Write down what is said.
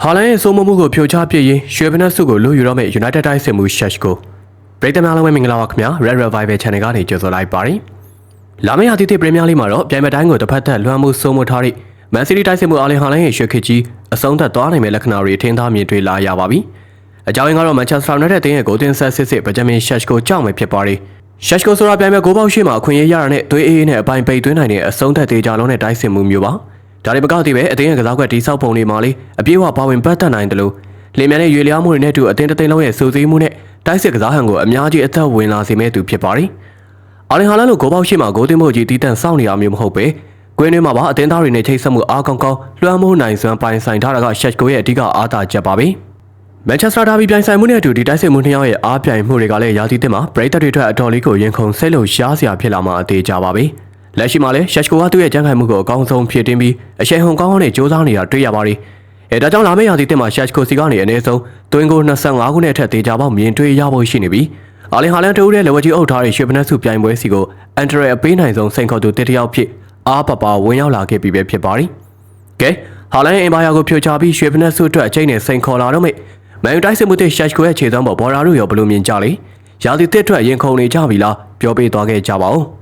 ဟာလန်ရဲ့စိုးမိုးမှုကိုဖြိုချပစ်ရေးရွှေဘနက်စုကိုလူယူတော့မဲ့ United တိုက်စစ်မှု Sheshko ပရိသတ်များလုံးပဲမင်္ဂလာပါခင်ဗျာ Red Revival Channel ကနေကြိုဆိုလိုက်ပါတယ်။လာမယ့်ရာသီသစ်ပရီးမီးယားလိမှာတော့ပြိုင်ပွဲတိုင်းကိုတစ်ဖက်သက်လွှမ်းမိုးစိုးမိုးထားတဲ့ Man City တိုက်စစ်မှုအာလင်ဟာလန်ရဲ့ရွှေခေတ်ကြီးအဆုံးသတ်သွားနိုင်မဲ့လက္ခဏာတွေထင်သာမြင်တွေ့လာရပါပြီ။အကြောင်းရင်းကတော့ Manchester United အသင်းရဲ့ဂိုးသွင်းဆက်စစ် Benjamin Sheshko ကြောင့်ပဲဖြစ်ပါတယ်။ Sheshko ဆိုတာပြိုင်ပွဲဂိုးပေါက်ရှိမှာအခွင့်အရေးရတာနဲ့သွေးအေးအေးနဲ့အပိုင်ပိတ်သွင်းနိုင်တဲ့အဆုံးသတ်သေးကြလုံးနဲ့တိုက်စစ်မှုမျိုးပါ။ဒါတွေမကောက်သေးပဲအသင်းရဲ့ကစားကွက်တိစောက်ပုံတွေမှာလေအပြေးအဝပါဝင်ပတ်သက်နိုင်တယ်လို့လင်မြန်တဲ့ရွေလျားမှုတွေနဲ့အတူအသင်းတစ်သိန်းလုံးရဲ့စိုးစည်းမှုနဲ့တိုက်စစ်ကစားဟန်ကိုအများကြီးအသက်ဝင်လာစေမဲ့သူဖြစ်ပါတယ်။အာလင်ဟာလန်လိုဂိုးပေါက်ရှိမှာဂိုးသွင်းမှုကြီးတီးတန့်စောင့်နေရမျိုးမဟုတ်ပဲကွင်းထဲမှာပါအသင်းသားတွေနဲ့ချိတ်ဆက်မှုအားကောင်းကောင်းလွှမ်းမိုးနိုင်စွမ်းပိုင်ဆိုင်ထားတာက Sheshko ရဲ့အဓိကအားသာချက်ပါပဲ။ Manchester Derby ပြိုင်ဆိုင်မှုနဲ့အတူဒီတိုက်စစ်မှုနှစ်ယောက်ရဲ့အားပြိုင်မှုတွေကလည်းရာသီသစ်မှာပရိသတ်တွေအတွက်အတော်လေးကိုရင်ခုန်စိတ်လုံရှားစရာဖြစ်လာမှအသေးကြပါပဲ။လက်ရှိမှာလည်း Sheshko ကသူ့ရဲ့ကြံ့ခိုင်မှုကိုအကောင်းဆုံးဖြည့်တင်းပြီးအရှိန်ဟုန်ကောင်းကောင်းနဲ့စ조사နေတာတွေ့ရပါတယ်။ဒါကြောင့်လာမယ့်ရာသီသစ်မှာ Sheshko စီကနေအနည်းဆုံးသွင်းကို25ခုနဲ့အထက်သေးကြပေါက်မြင်တွေ့ရဖို့ရှိနေပြီးအာလင်ဟာလန်တိုးတဲ့လက်ဝဲကြီးအုပ်ထားတဲ့ရွှေဘနက်စုပြိုင်ပွဲစီကိုအန်ဒရယ်အပေးနိုင်ဆုံးစိန်ခေါ်သူတစ်တယောက်ဖြစ်အားပပါဝင်ရောက်လာခဲ့ပြီပဲဖြစ်ပါတယ်။ကဲဟာလန်အင်ဘာယာကိုဖြိုချပြီးရွှေဘနက်စုအတွက်အချိန်နဲ့စိန်ခေါ်လာတော့မယ်။မန်ယူတိုက်စစ်မှုတဲ့ Sheshko ရဲ့ခြေသွမ်းပေါ်ဘော်ရာတို့ရောဘယ်လိုမြင်ကြလဲ။ရာသီသစ်အတွက်ရင်ခုန်နေကြပြီလားပြောပေးသွားခဲ့ကြပါဦး။